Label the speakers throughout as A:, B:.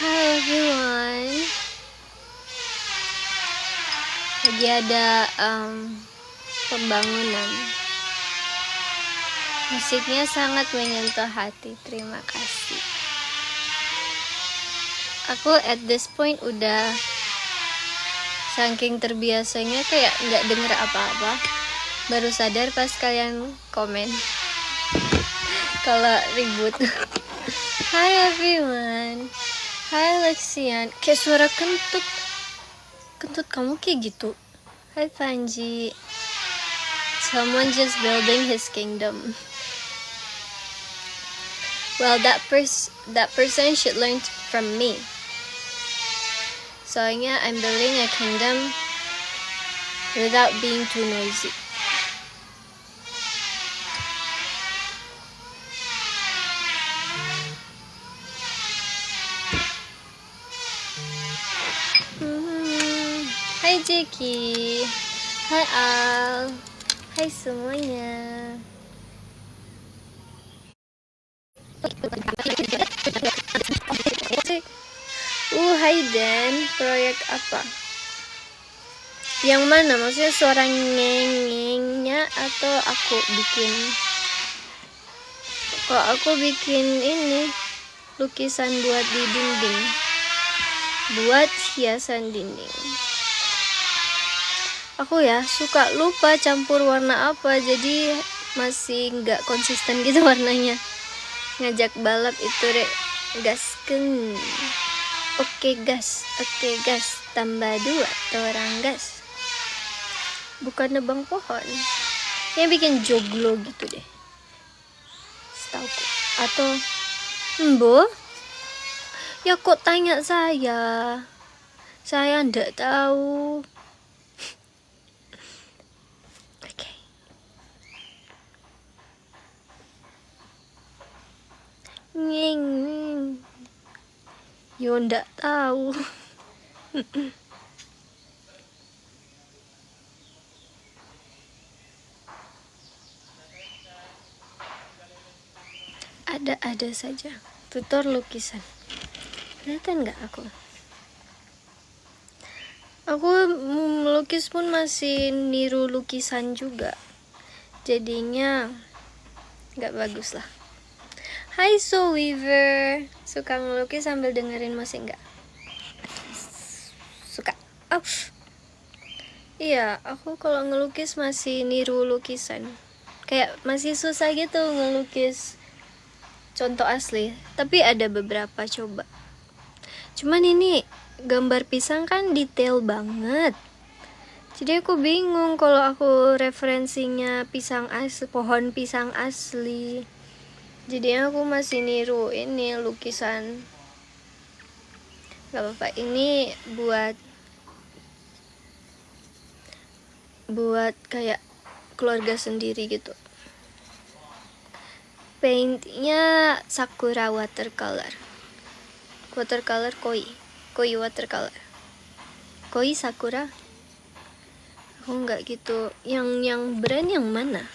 A: Hi everyone, lagi ada pembangunan. Musiknya sangat menyentuh hati. Terima kasih. Aku at this point udah saking terbiasanya kayak nggak denger apa-apa. Baru sadar pas kalian komen kalau ribut. Hi everyone. Hai Lexian. Kayak suara kentut. Kentut kamu kayak gitu. Hai Panji. Someone just building his kingdom. Well, that person should learn from me. Soalnya I'm building a kingdom without being too noisy. Hai Jeki. Hai Al. Hai semuanya. Hai Dan. Proyek apa? Yang mana? Maksudnya suara ngeng-ngengnya atau aku bikin? Kok aku bikin ini lukisan buat di dinding, buat hiasan dinding. Aku ya suka lupa campur warna apa, jadi masih nggak konsisten gitu warnanya. Ngajak balap itu rek, gasken. Oke gas, tambah 2 torang gas. Bukan nebang pohon, yang bikin joglo gitu deh, setauku. Atau Mbo? Ya kok tanya saya? Saya ndak tahu. Oke. Nging. Yo ndak tahu. Ada saja. Tutor lukisan. Kelihatan nggak aku? Aku melukis pun masih niru lukisan juga. Jadinya nggak bagus lah. Hai So Weaver. Suka ngelukis sambil dengerin musik nggak? Suka. Iya, aku kalau ngelukis masih niru lukisan. Kayak masih susah gitu ngelukis contoh asli. Tapi ada beberapa coba. Cuman ini gambar pisang kan detail banget. Jadi aku bingung kalau aku referensinya pisang asli, pohon pisang asli. Jadi aku masih niru ini lukisan. Gak apa-apa, ini buat kayak keluarga sendiri gitu. Paintnya Sakura watercolor koi watercolor, koi Sakura. Aku nggak gitu. Yang brand yang mana?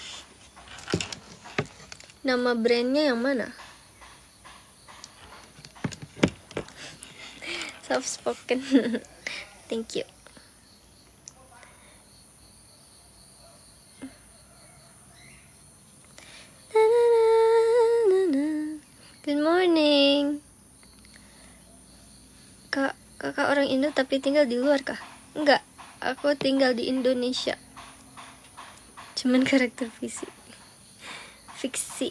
A: Nama brandnya yang mana? Soft spoken. Thank you. Good morning. Kakak orang Indo tapi tinggal di luar kah? Enggak, aku tinggal di Indonesia. Cuman karakter fiksi.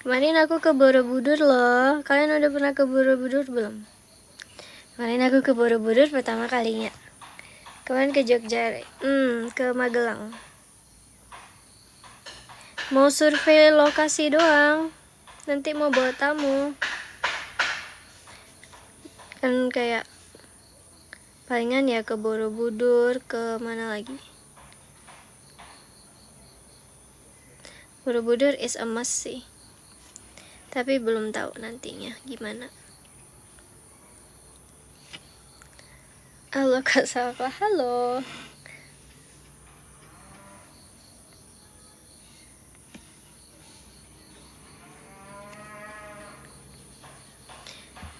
A: Kemarin aku ke Borobudur loh. Kalian udah pernah ke Borobudur belum? Kemarin aku ke Borobudur pertama kalinya. Kemarin ke Jogja, ke Magelang. Mau survei lokasi doang. Nanti mau bawa tamu. Kan kayak palingan ya ke Borobudur, ke mana lagi? Borobudur is a must sih. Tapi belum tahu nantinya gimana. Halo Kak Safa, halo.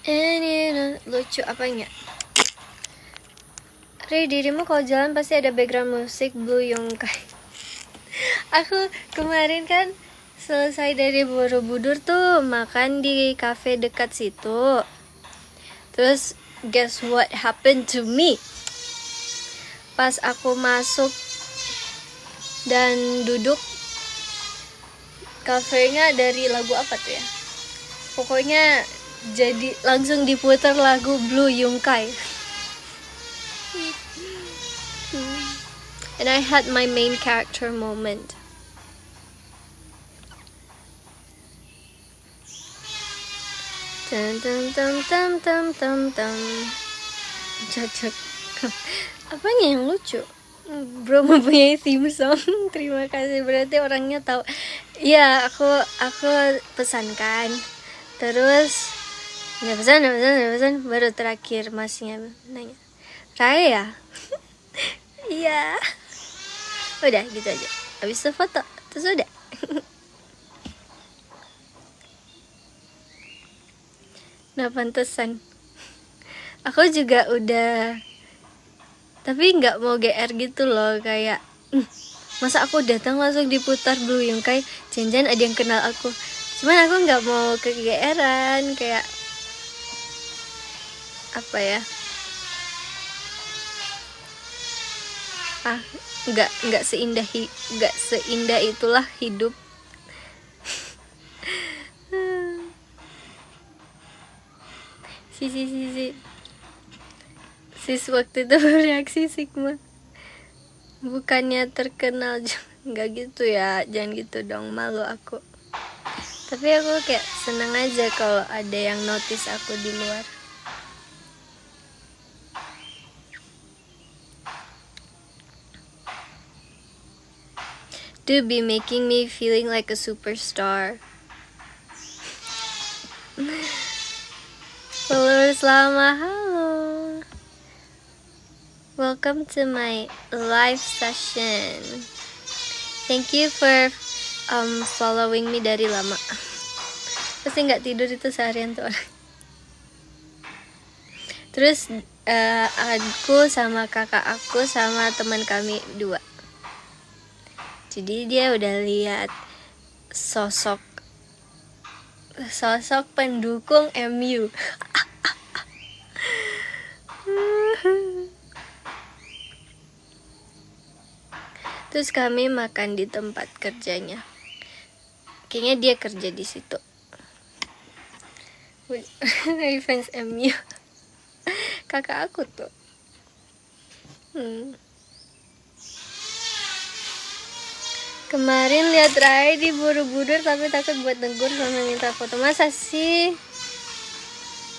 A: Ini lucu apanya? Ri, dirimu kalau jalan pasti ada background musik Blue Yongkai. Aku kemarin kan selesai dari Borobudur tuh makan di cafe dekat situ. Terus guess what happened to me? Pas aku masuk dan duduk, kafenya dari lagu apa tuh ya? Pokoknya jadi langsung diputar lagu Blue Yongkai. And I had my main character moment. Tam. Cocok. Apanya yang lucu? Bro mempunyai theme song. Terima kasih, berarti orangnya tahu. Iya, aku pesankan. Terus nggak pesan. Baru terakhir masnya nanya, Raya ya? Iya. Udah gitu aja. Habis itu foto, terus udah. Nah pantesan. Aku juga udah, tapi nggak mau GR gitu loh, kayak masa aku datang langsung diputar Blue Yongkai, jangan ada yang kenal aku. Cuman aku nggak mau kegeeran, kayak apa ya? Nggak seindah itulah hidup. Sis waktu itu bereaksi Sigma, bukannya terkenal, nggak gitu ya, jangan gitu dong, malu aku. Tapi aku kayak seneng aja kalau ada yang notice aku di luar. To be making me feeling like a superstar. Followers lama, halo. Welcome to my live session. Thank you for following me dari lama. Pasti nggak tidur itu seharian tuh orang. Terus aku sama kakak aku sama teman kami 2. Jadi dia udah lihat sosok pendukung MU. Terus kami makan di tempat kerjanya. Kayaknya dia kerja di situ. Fans MU. Kakak aku tuh. Kemarin lihat Rai di Borobudur tapi takut buat negur sama minta foto. Masa sih?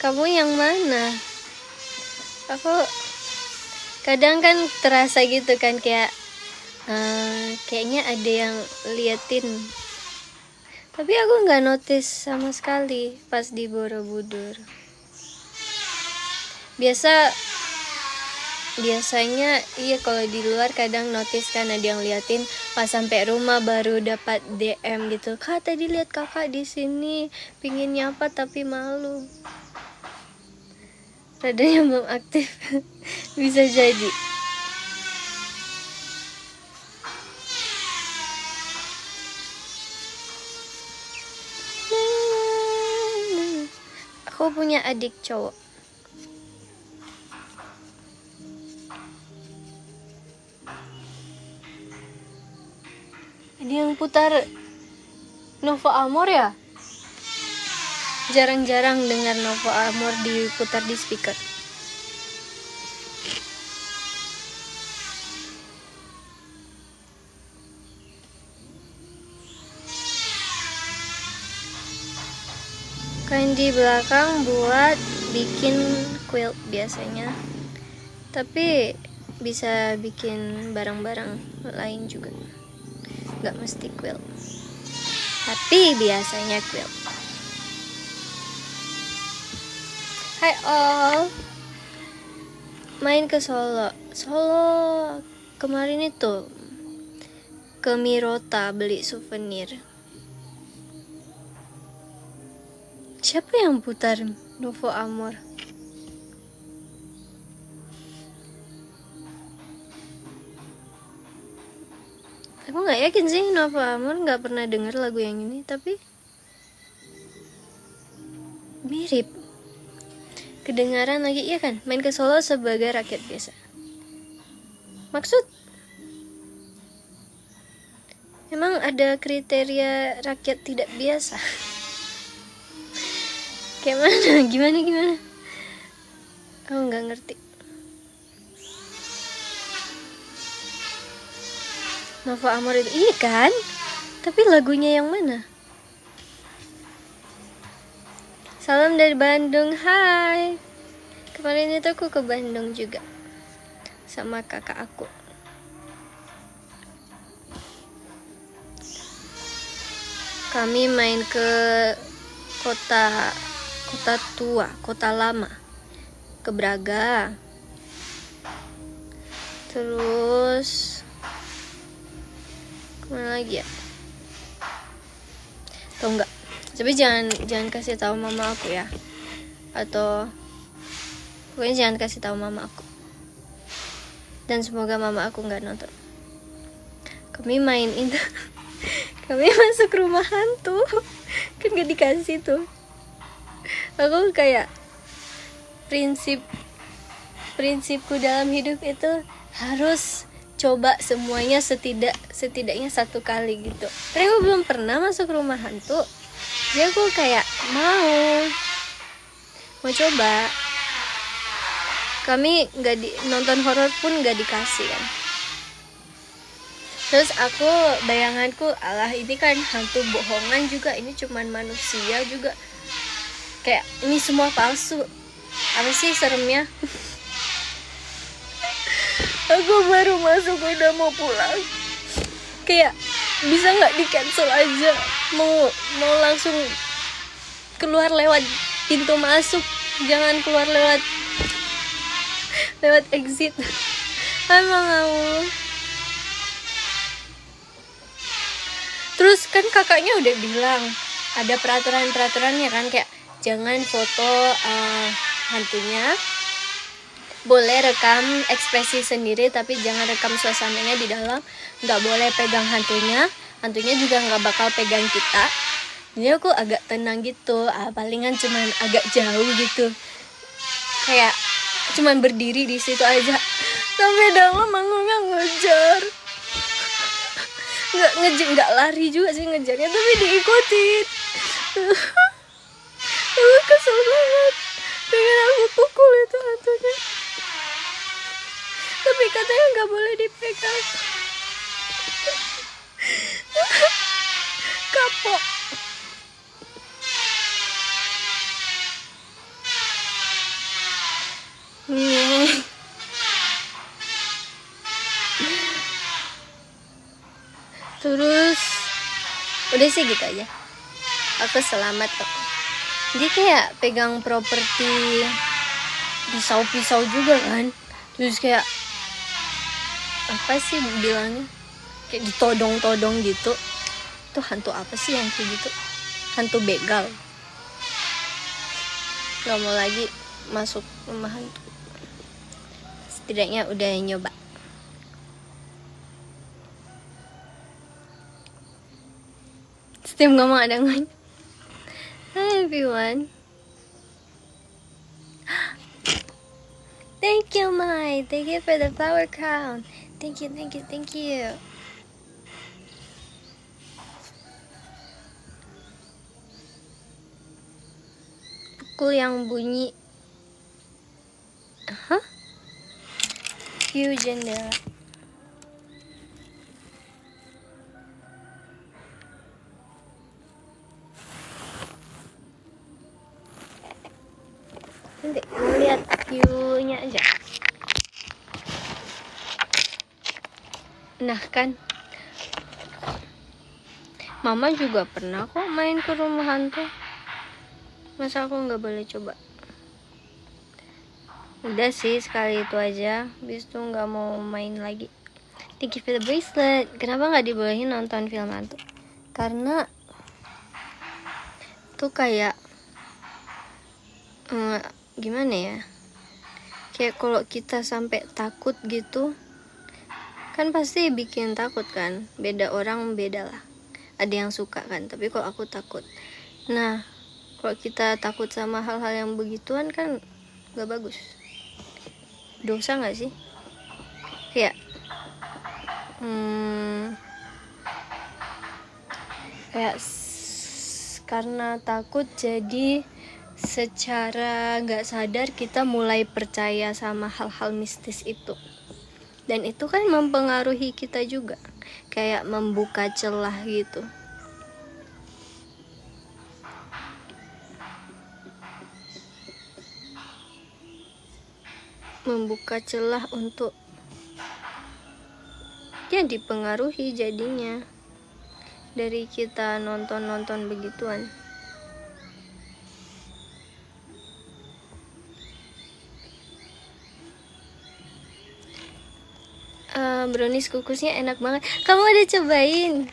A: Kamu yang mana? Aku kadang kan terasa gitu kan, kayak kayaknya ada yang liatin. Tapi aku nggak notice sama sekali pas di Borobudur. Biasanya iya, kalau di luar kadang notice kan ada yang liatin, pas sampai rumah baru dapat DM gitu, Kak tadi lihat kakak di sini, pingin nyapa tapi malu. Radanya belum aktif. Bisa jadi. Aku punya adik cowok. Ini yang putar Nova Amor ya? Jarang-jarang dengar Nova Amor diputar di speaker. Kain di belakang buat bikin quilt biasanya, tapi bisa bikin barang-barang lain juga, nggak mesti quilt, tapi biasanya quilt. Hai all, main ke Solo kemarin itu ke Mirota beli souvenir. Siapa yang putar Novo Amor? Aku nggak yakin sih Novo Amor, nggak pernah denger lagu yang ini, tapi mirip. Kedengaran lagi, iya kan? Main ke Solo sebagai rakyat biasa. Maksud? Emang ada kriteria rakyat tidak biasa? Kayak mana? Gimana? Aku nggak ngerti. Nova Amor itu iya kan? Tapi lagunya yang mana? Salam dari Bandung, hai. Kemarin itu aku ke Bandung juga sama kakak aku. Kami main ke kota tua, kota lama, ke Braga. Terus kemana lagi ya? Atau enggak? Tapi jangan kasih tahu mama aku ya. Atau pokoknya jangan kasih tahu mama aku. Dan semoga mama aku nggak nonton. Kami main itu. Kami masuk rumah hantu. Kan gak dikasih tuh. Aku kayak prinsipku dalam hidup itu harus coba semuanya setidaknya satu kali gitu. Karena aku belum pernah masuk rumah hantu, jadi aku kayak mau coba. Kami nonton horor pun nggak dikasih kan. Terus bayanganku, alah ini kan hantu bohongan juga, ini cuman manusia juga, kayak ini semua palsu. Apa sih seremnya? Aku baru masuk udah mau pulang, kayak bisa nggak di cancel aja, mau langsung keluar lewat pintu masuk, jangan keluar lewat exit. Emang aku. Terus kan kakaknya udah bilang ada peraturannya kan, kayak jangan foto hantunya, boleh rekam ekspresi sendiri tapi jangan rekam suasananya di dalam, nggak boleh pegang hantunya juga nggak bakal pegang kita. Jadi aku agak tenang gitu, palingan cuman agak jauh gitu, kayak cuman berdiri di situ aja. Tapi dalam aku nggak ngejar, nggak lari juga sih ngejarnya, tapi diikutin. Aku kesel banget, pengen aku pukul itu hantunya, tapi katanya nggak boleh dipegang. Kapok. Terus udah sih gitu aja. Aku selamat kok. Dia kayak pegang properti pisau juga kan. Terus kayak apa sih bilangnya, kayak ditodong-todong gitu. Itu hantu apa sih yang kayak gitu? Hantu begal. Gak mau lagi masuk rumah hantu. Setidaknya udah nyoba. Setiap ngomong ada ngomong. Hi everyone. Thank you, Mai. Thank you for the flower crown. Thank you, thank you, thank you. Pukul yang bunyi. Hah? View jendela. Nanti mau lihat view-nya aja. Nah kan, Mama juga pernah kok main ke rumah hantu. Masa aku nggak boleh coba? Udah sih, sekali itu aja. Habis itu nggak mau main lagi. Thank you for the bracelet. Kenapa nggak dibolehin nonton film hantu? Karena tuh kayak gimana ya? Kayak kalau kita sampai takut gitu, kan pasti bikin takut kan. Beda orang beda lah. Ada yang suka kan, tapi kalau aku takut. Nah, kalau kita takut sama hal-hal yang begituan kan gak bagus. Dosa gak sih? Kayak karena takut jadi secara gak sadar kita mulai percaya sama hal-hal mistis itu. Dan itu kan mempengaruhi kita juga, kayak membuka celah gitu. Membuka celah untuk ya dipengaruhi jadinya dari kita nonton-nonton begituan. Brownies kukusnya enak banget. Kamu udah cobain?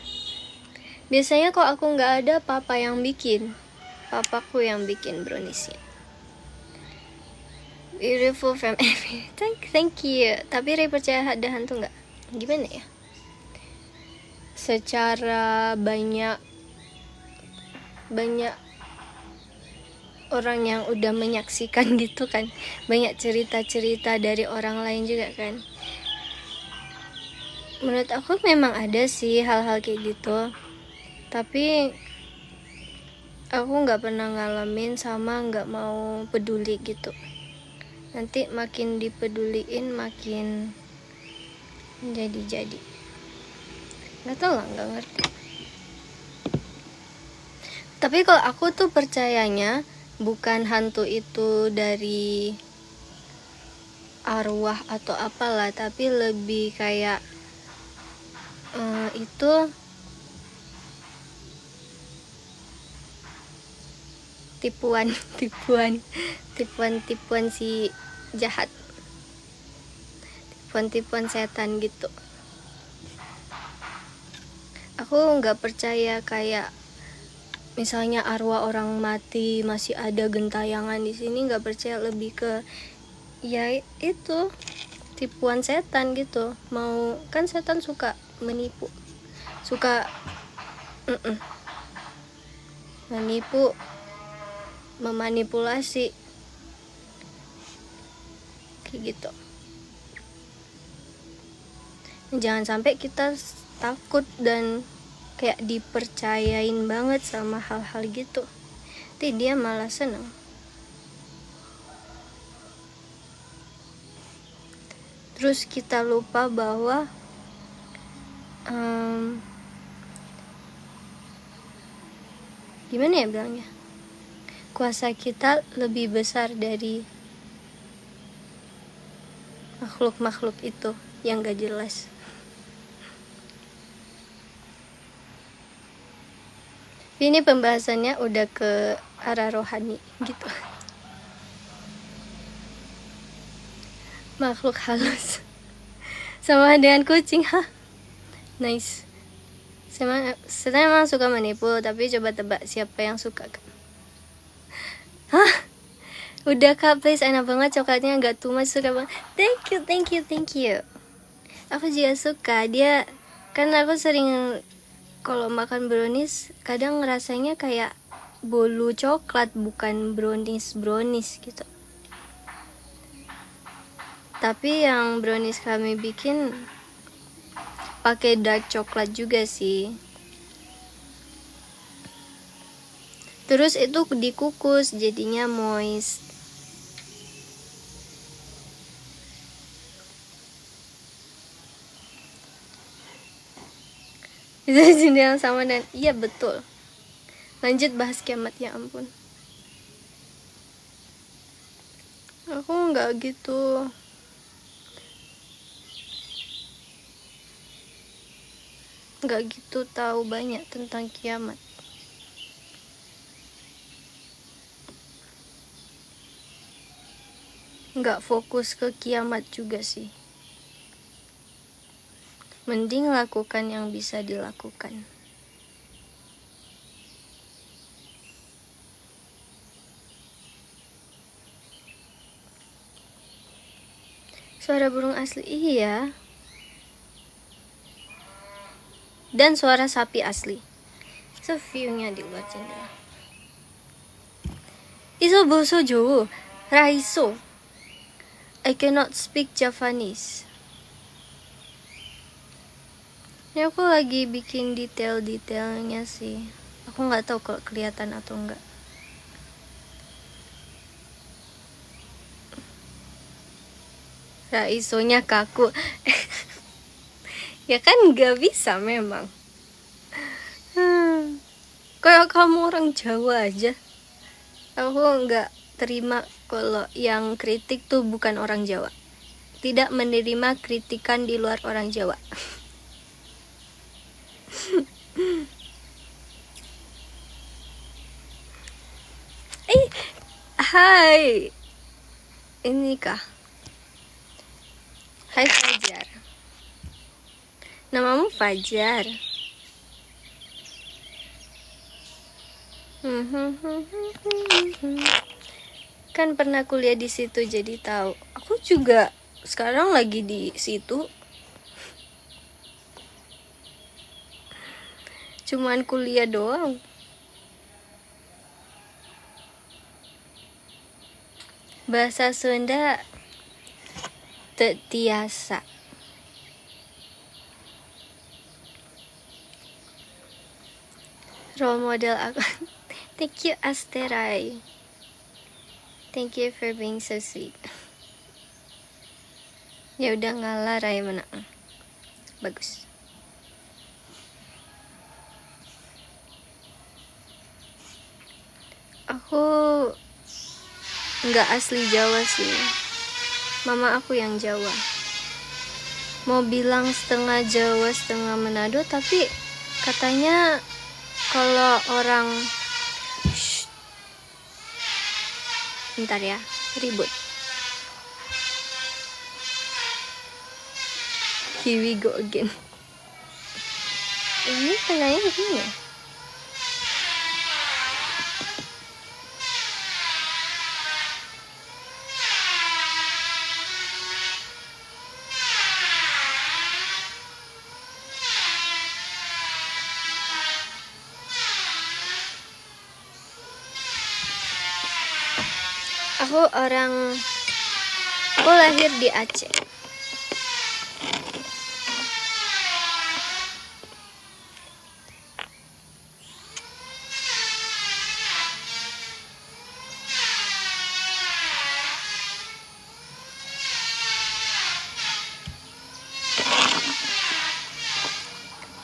A: Biasanya kalau aku nggak ada, papa yang bikin. Papaku yang bikin browniesnya. Beautiful from every. Thank you. Tapi Ray percaya ada hantu nggak? Gimana ya? Secara banyak orang yang udah menyaksikan gitu kan, banyak cerita-cerita dari orang lain juga kan. Menurut aku memang ada sih hal-hal kayak gitu, tapi aku nggak pernah ngalamin sama nggak mau peduli gitu. Nanti makin dipeduliin makin jadi nggak tahu lah, nggak ngerti. Tapi kalau aku tuh percayanya bukan hantu itu dari arwah atau apalah, tapi lebih kayak itu tipuan si jahat, tipuan setan gitu. Aku nggak percaya kayak misalnya arwah orang mati masih ada gentayangan di sini, nggak percaya. Lebih ke ya itu tipuan setan gitu. Mau kan setan suka menipu, suka menipu, memanipulasi kayak gitu. Jangan sampai kita takut dan kayak dipercayain banget sama hal-hal gitu, nanti dia malah seneng. Terus kita lupa bahwa gimana ya bilangnya, kuasa kita lebih besar dari makhluk-makhluk itu yang gak jelas. Ini pembahasannya udah ke arah rohani gitu. Makhluk halus sama dengan kucing, hah? Nice. Saya emang suka menipu, tapi coba tebak siapa yang suka. Hah? Udah Kak, please, enak banget coklatnya, gak too much, suka banget. Thank you. Aku juga suka, dia kan aku sering kalau makan brownies kadang rasanya kayak bolu coklat, bukan brownies gitu. Tapi yang brownies kami bikin pakai dark coklat juga sih. Terus itu dikukus jadinya moist. Itu jenis yang sama dan iya betul. Lanjut bahas kiamat, ya ampun. Aku nggak gitu tahu banyak tentang kiamat. Nggak fokus ke kiamat juga sih. Mending lakukan yang bisa dilakukan. Suara burung asli, iya. Dan suara sapi asli. So view-nya di luar jendela. Iso boso Jowo, raiso. I cannot speak Javanese. Ini aku lagi bikin detail-detailnya sih. Aku nggak tahu kalau kelihatan atau enggak. Raisonya kaku. Ya kan nggak bisa memang. Kayak kamu orang Jawa aja. Aku nggak terima kalau yang kritik tuh bukan orang Jawa. Tidak menerima kritikan di luar orang Jawa. Hai. Ini kah? Hai Fajar. Namamu Fajar. Kan pernah kuliah di situ jadi tahu. Aku juga sekarang lagi di situ. Cuman kuliah doang. Bahasa Sunda tetiasa. Role model aku. Thank you Asterai. Thank you for being so sweet. Ya udah ngalah Rai menang. Bagus. Aku nggak asli Jawa sih. Mama aku yang Jawa. Mau bilang setengah Jawa setengah Manado, tapi katanya kalau orang bentar ya, ribut. Here we go again. Ini penanya begini ya? Aku lahir di Aceh.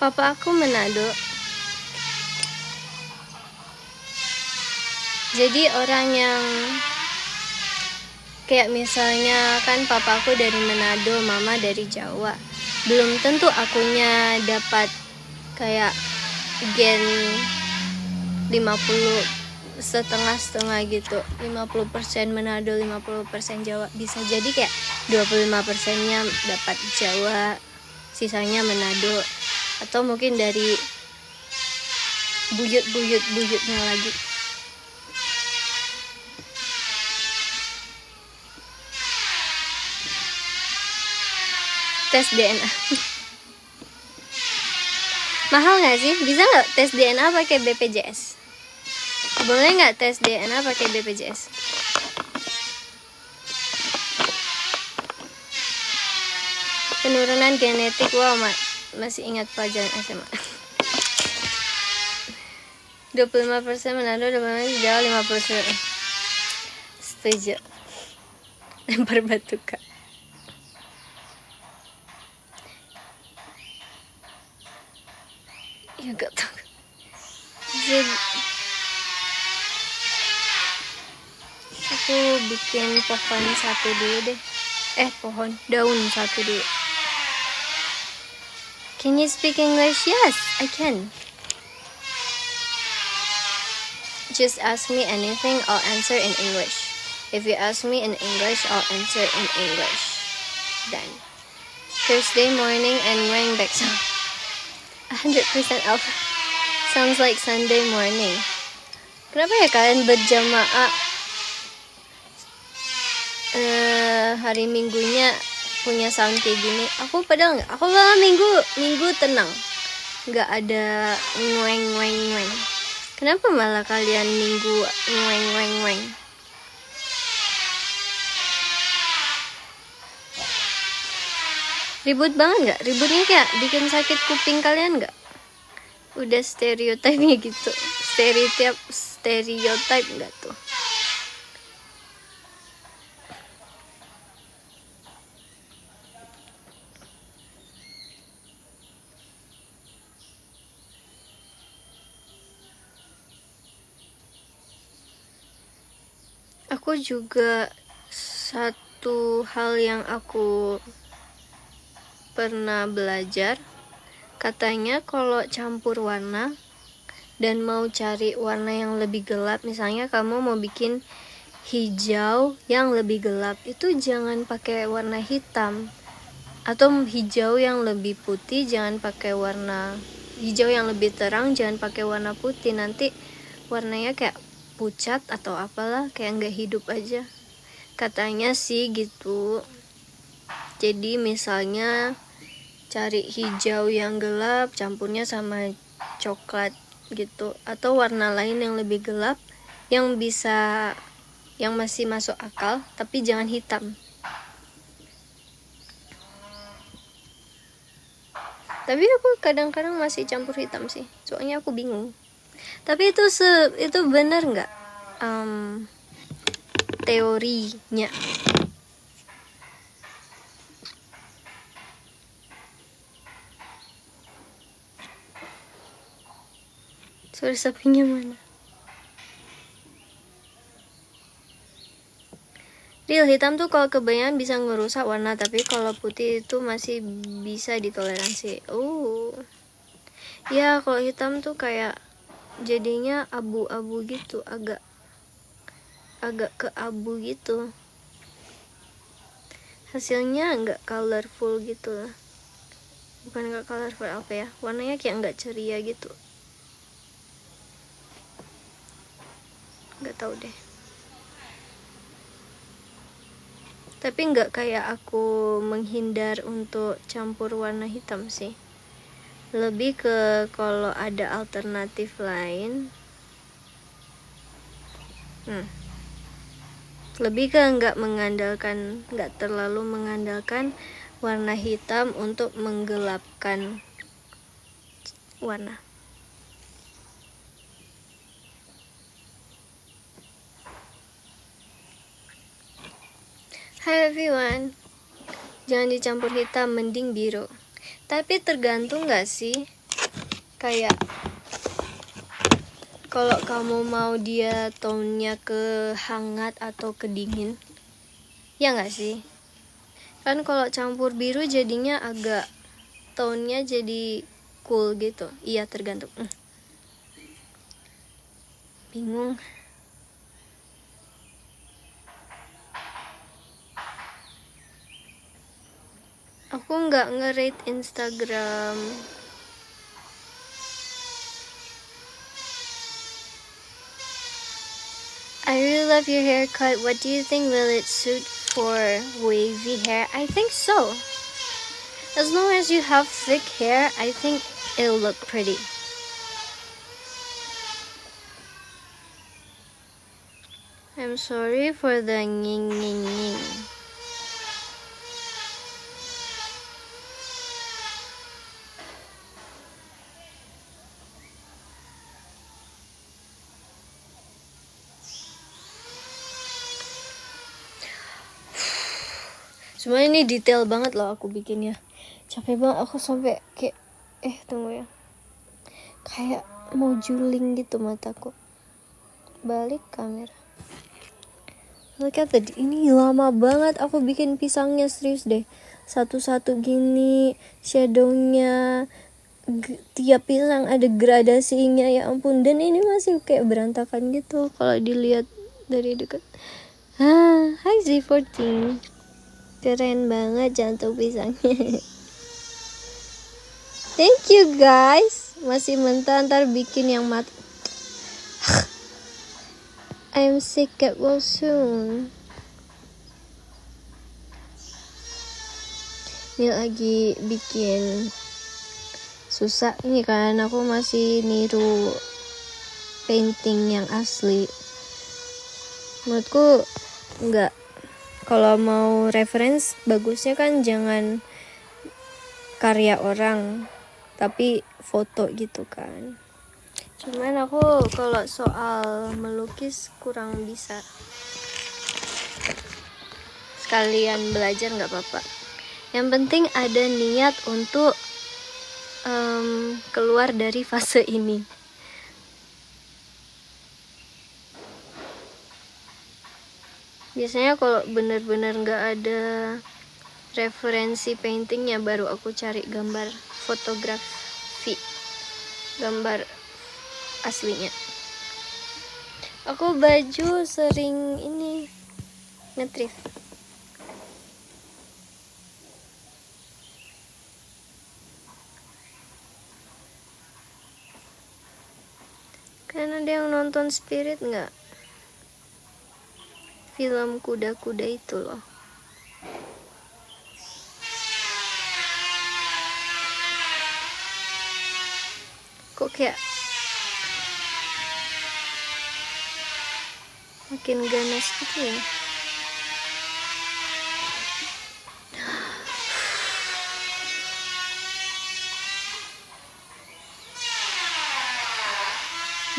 A: Papa aku Manado. Jadi orang yang kayak misalnya kan papa aku dari Manado, mama dari Jawa. Belum tentu akunya dapat kayak gen 50 setengah-setengah gitu. 50% Manado, 50% Jawa. Bisa jadi kayak 25%-nya dapat Jawa, sisanya Manado. Atau mungkin dari buyut-buyutnya lagi. Tes DNA. Mahal nggak sih? Bisa nggak tes DNA pakai BPJS? Boleh nggak tes DNA pakai BPJS? Penurunan genetik. Wow, masih ingat pelajaran SMA. 25% Manado, 25% Jawa, 50%. Setuju. Lempar batu, Kak. Ya gak tau. Aku bikin pohon satu dulu deh. Pohon daun satu dulu. Can you speak English? Yes, I can. Just ask me anything, I'll answer in English. If you ask me in English, I'll answer in English. Done. Thursday morning and wearing back 100% off. Sounds like Sunday morning. Kenapa ya kalian berjamaah hari Minggunya punya sound kayak gini? Aku padahal nggak. Aku malah minggu tenang, nggak ada ngueng. Kenapa malah kalian minggu ngueng? Ribut banget nggak? Ributnya kayak bikin sakit kuping kalian nggak? Udah stereotipnya gitu. Stereotip nggak tuh? Aku juga satu hal yang aku pernah belajar, katanya kalau campur warna dan mau cari warna yang lebih gelap, misalnya kamu mau bikin hijau yang lebih gelap, itu jangan pakai warna hitam, atau hijau yang lebih putih jangan pakai warna hijau yang lebih terang, jangan pakai warna putih, nanti warnanya kayak pucat atau apalah, kayak nggak hidup aja katanya sih gitu. Jadi misalnya cari hijau yang gelap campurnya sama coklat gitu, atau warna lain yang lebih gelap yang masih masuk akal, tapi jangan hitam. Tapi aku kadang-kadang masih campur hitam sih, soalnya aku bingung. Tapi itu benar nggak teorinya? Suara sapinya mana? Real, hitam tuh kalau kebanyakan bisa ngerusak warna, tapi kalau putih itu masih bisa ditoleransi. Ya kalau hitam tuh kayak jadinya abu-abu gitu, agak ke abu gitu. Hasilnya nggak colorful gitu. Bukan nggak colorful, apa ya? Warnanya kayak nggak ceria gitu. Nggak tahu deh. Tapi nggak kayak aku menghindar untuk campur warna hitam sih. Lebih ke kalau ada alternatif lain. Lebih ke nggak terlalu mengandalkan warna hitam untuk menggelapkan warna. Hi everyone, jangan dicampur hitam, mending biru. Tapi tergantung gak sih? Kayak kalau kamu mau dia tone-nya ke hangat atau ke dingin, ya gak sih? Kan kalau campur biru jadinya agak tone-nya jadi cool gitu. Iya, tergantung. Bingung. Aku nggak nge-rate Instagram. I really love your haircut. What do you think? Will it suit for wavy hair? I think so. As long as you have thick hair, I think it'll look pretty. I'm sorry for the nging. Cuma ini detail banget loh aku bikinnya. Capek banget aku sampai kayak tunggu ya. Kayak mau juling gitu mataku. Balik kamera. Look at that. Ini lama banget aku bikin pisangnya, serius deh. Satu-satu gini, shadownya, tiap pisang ada gradasinya, ya ampun. Dan ini masih kayak berantakan gitu kalau dilihat dari dekat. Hai Z14. Keren banget jantung pisangnya. Thank you guys. Masih mentah, ntar bikin yang mat. I'm sick, get well soon. Ini lagi bikin susah nih kan, aku masih niru painting yang asli. Menurutku enggak, kalau mau reference bagusnya kan jangan karya orang tapi foto gitu kan. Cuman aku kalau soal melukis kurang bisa. Sekalian belajar nggak apa-apa. Yang penting ada niat untuk keluar dari fase ini. Biasanya kalau bener-bener nggak ada referensi paintingnya baru aku cari gambar fotografi, gambar aslinya. Aku baju sering ini nge-thrift. Kan ada yang nonton Spirit nggak? Film kuda-kuda itu loh. Kok kayak makin ganas gitu ya.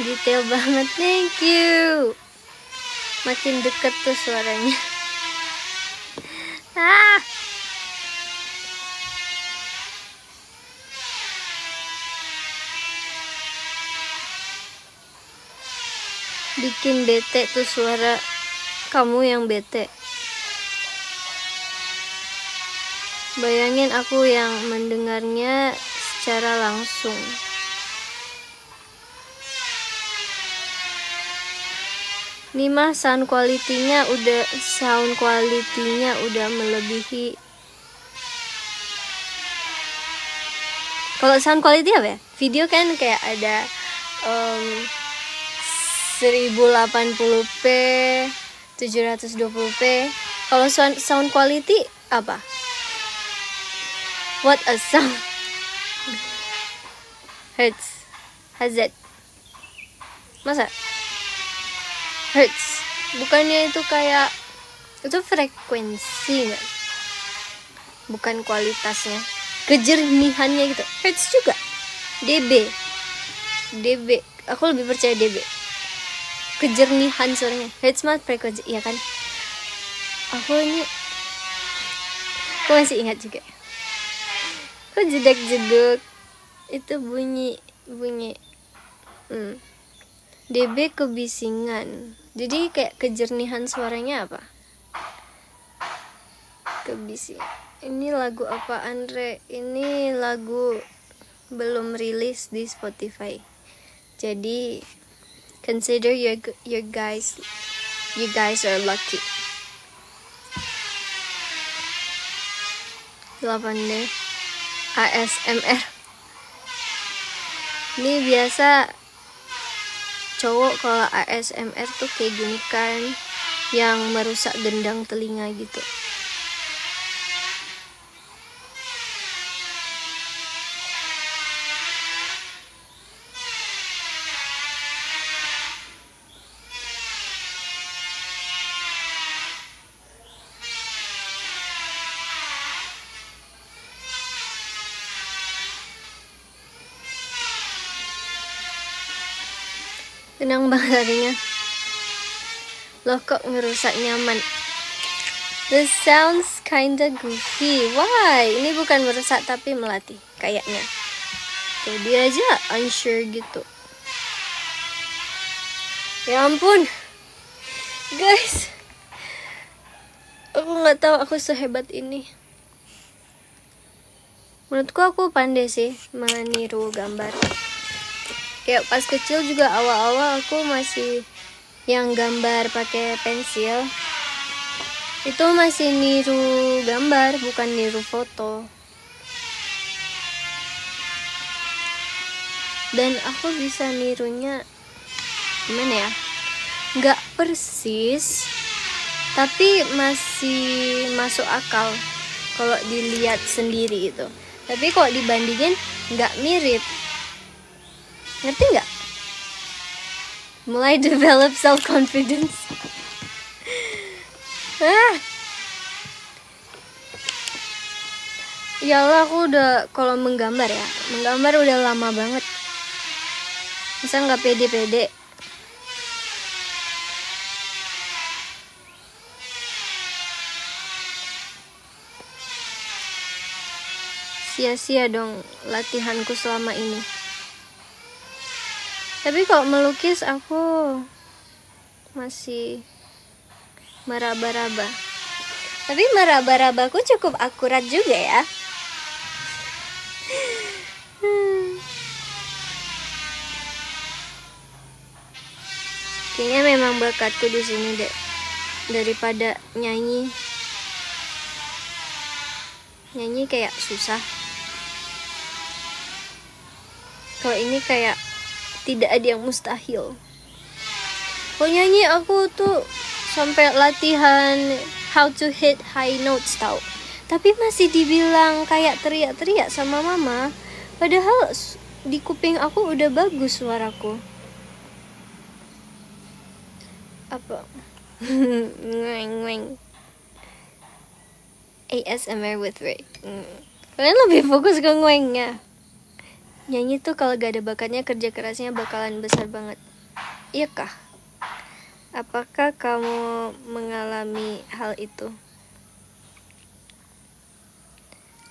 A: Detail banget, thank you. Makin deket tuh suaranya. Bikin bete tuh suara kamu yang bete. Bayangin aku yang mendengarnya secara langsung. Nih mah sound quality-nya udah melebihi. Kalau sound quality apa ya? Video kan kayak ada 1080p, 720p. Kalau sound quality apa? What a sound. Hertz. Hazard. Masa? Hertz. Bukannya itu kayak itu frekuensi nggak? Bukan kualitasnya, kejernihannya gitu. Hertz juga. dB. Aku lebih percaya dB. Kejernihan suaranya. Hertz mah frekuensi, iya kan? Aku masih ingat juga. Kok jedek-jeduk itu bunyi dB kebisingan. Jadi kayak kejernihan suaranya apa? Kebisingan. Ini lagu apa, Andre? Ini lagu belum rilis di Spotify. Jadi consider you guys are lucky. 8D ASMR. Ini biasa cowok kalau ASMR tuh kayak gini kan, yang merusak gendang telinga gitu. Tenang banget harinya. Loh kok ngerusak nyaman. The sounds kinda goofy. Why? Ini bukan merusak tapi melatih kayaknya. Tuh dia aja unsure gitu. Ya ampun, guys, aku nggak tahu aku sehebat ini. Menurutku aku pandai sih meniru gambar. Kayak pas kecil juga awal-awal aku masih yang gambar pakai pensil. Itu masih niru gambar, bukan niru foto. Dan aku bisa nirunya gimana ya? Nggak persis, tapi masih masuk akal kalau dilihat sendiri itu. Tapi kalau dibandingin nggak mirip. Ngerti nggak? Mulai develop self confidence. Ya Allah, aku udah kalau menggambar udah lama banget. Masa nggak pede-pede? Sia-sia dong latihanku selama ini. Tapi kalau melukis aku masih meraba-raba. Tapi meraba-rabaku cukup akurat juga ya. Kayaknya memang bakatku di sini deh. Daripada nyanyi kayak susah. Kalau ini kayak tidak ada yang mustahil. Kalau nyanyi aku tuh sampai latihan how to hit high notes tau. Tapi masih dibilang kayak teriak-teriak sama mama. Padahal di kuping aku udah bagus suaraku. Apa? Ngueng-ngueng. ASMR with Ray. Kalian lebih fokus ke nguengnya. Nyanyi tuh kalau gak ada bakatnya, kerja kerasnya bakalan besar banget. Iya kah? Apakah kamu mengalami hal itu?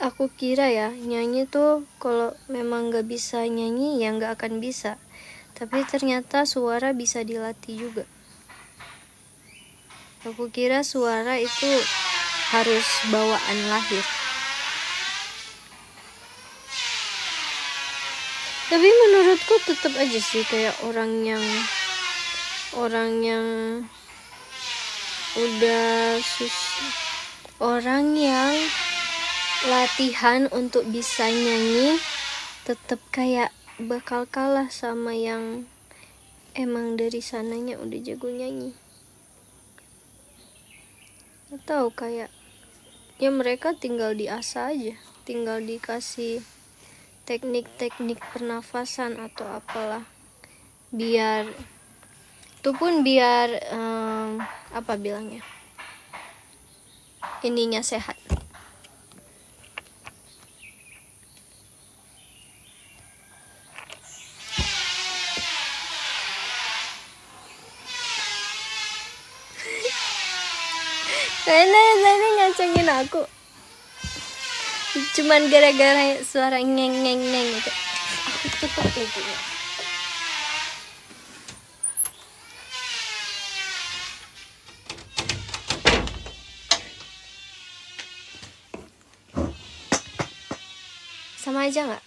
A: Aku kira ya, nyanyi tuh kalau memang gak bisa nyanyi ya gak akan bisa. Tapi ternyata suara bisa dilatih juga. Aku kira suara itu harus bawaan lahir. Tapi menurutku tetap aja sih kayak orang yang udah orang yang latihan untuk bisa nyanyi tetap kayak bakal kalah sama yang emang dari sananya udah jago nyanyi. Atau kayak ya mereka tinggal diasah aja, tinggal dikasih teknik-teknik pernafasan atau apalah, biar itu pun biar apa bilangnya, ininya sehat. Kayaknya ngacengin aku cuman gara-gara suara ngeng-ngeng-ngeng gitu. Aku tutup pintunya. Sama aja nggak?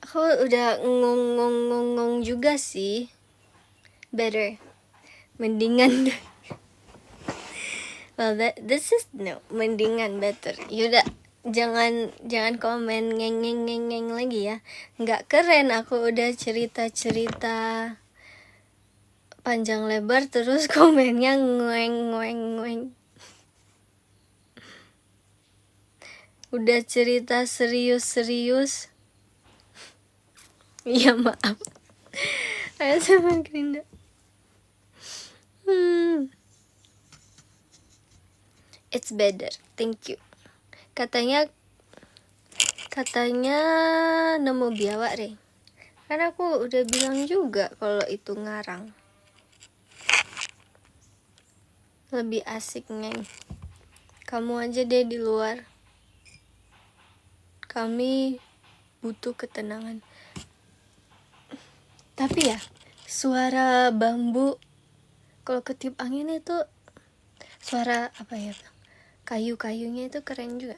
A: Aku udah ngong juga sih. Better, mendingan. Well, this is no, mendingan better. Yaudah, jangan komen ngeng lagi ya. Nggak keren aku udah cerita panjang lebar terus komennya ngueng. Udah cerita serius. Iya maaf. Ayo sama Gerinda. It's better, thank you. Katanya nemu biawak deh. Karena aku udah bilang juga kalau itu ngarang. lebih asik, Neng. Kamu aja deh di luar. Kami butuh ketenangan. Tapi ya, suara bambu kalau ketiup angin itu, suara apa ya, kayu-kayunya itu keren juga.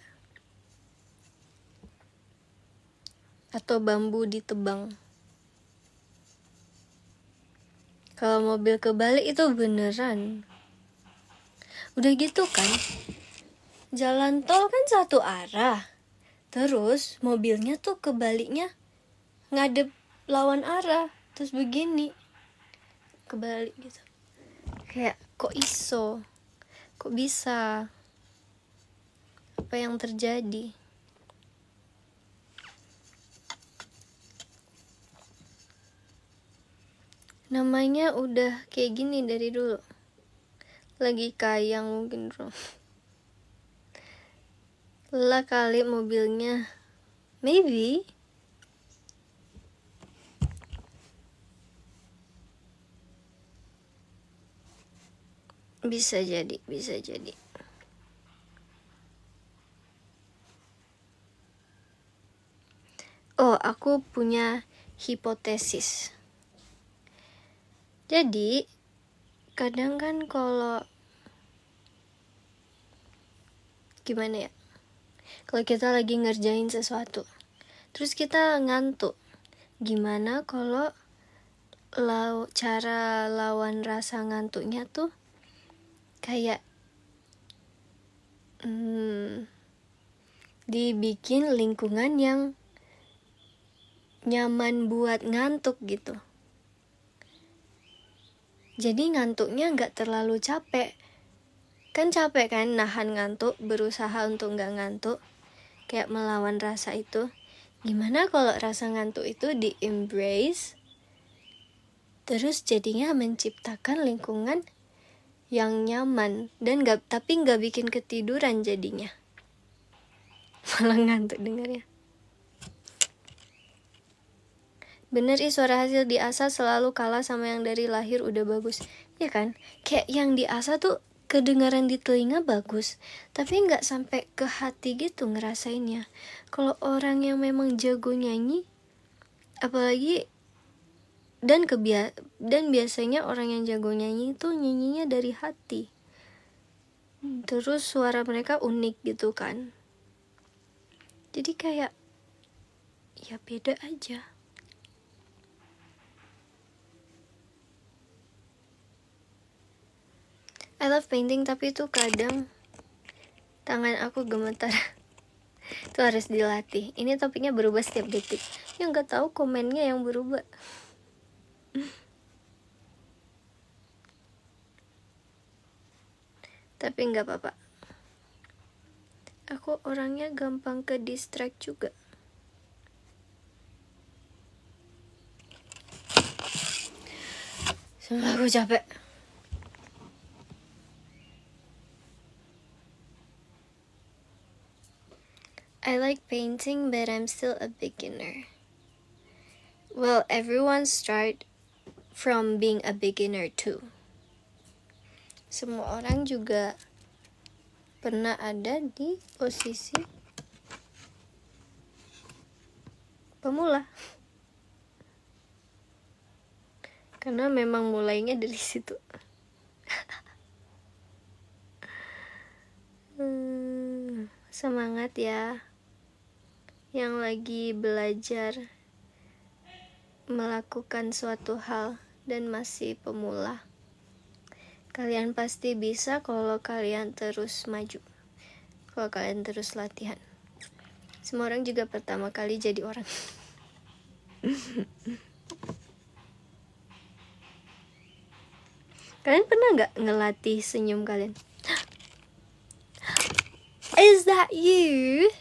A: Atau bambu ditebang. Kalau mobil kebalik itu beneran. Udah gitu kan, jalan tol kan satu arah. Terus mobilnya tuh kebaliknya ngadep lawan arah. Terus begini, kebalik gitu. Kayak kok iso? Kok bisa? Apa yang terjadi? Namanya udah kayak gini dari dulu. Lagi kayang mungkin, bro. Lelah kali mobilnya. Maybe. Bisa jadi. Oh, aku punya hipotesis. Jadi, kadang kan kalau gimana ya? Kalau kita lagi ngerjain sesuatu, terus kita ngantuk. Gimana kalau cara lawan rasa ngantuknya tuh kayak dibikin lingkungan yang nyaman buat ngantuk gitu. Jadi ngantuknya gak terlalu capek. Kan capek kan nahan ngantuk, berusaha untuk gak ngantuk, kayak melawan rasa itu. Gimana kalau rasa ngantuk itu di-embrace, terus jadinya menciptakan lingkungan yang nyaman dan tapi nggak bikin ketiduran jadinya. Malah ngantuk dengarnya. Bener suara hasil diasah selalu kalah sama yang dari lahir udah bagus. Ya kan? Kayak yang diasah tuh kedengaran di telinga bagus, tapi nggak sampai ke hati gitu ngerasainnya. Kalau orang yang memang jago nyanyi, apalagi dan biasanya orang yang jago nyanyi itu nyanyinya dari hati. Terus suara mereka unik gitu kan. Jadi kayak ya beda aja. I love painting, tapi itu kadang tangan aku gemetar. Itu harus dilatih. Ini topiknya berubah setiap detik. Ya nggak tahu komennya yang berubah. Tapi nggak apa-apa. Aku orangnya gampang ke distract juga. Sumpah aku capek. I like painting, but I'm still a beginner. Well, everyone start from being a beginner too. Semua orang juga pernah ada di posisi pemula. Karena memang mulainya dari situ. Semangat ya yang lagi belajar melakukan suatu hal dan masih pemula. Kalian pasti bisa kalau kalian terus maju, kalau kalian terus latihan. Semua orang juga pertama kali jadi orang. Kalian pernah gak ngelatih senyum kalian? Is that you?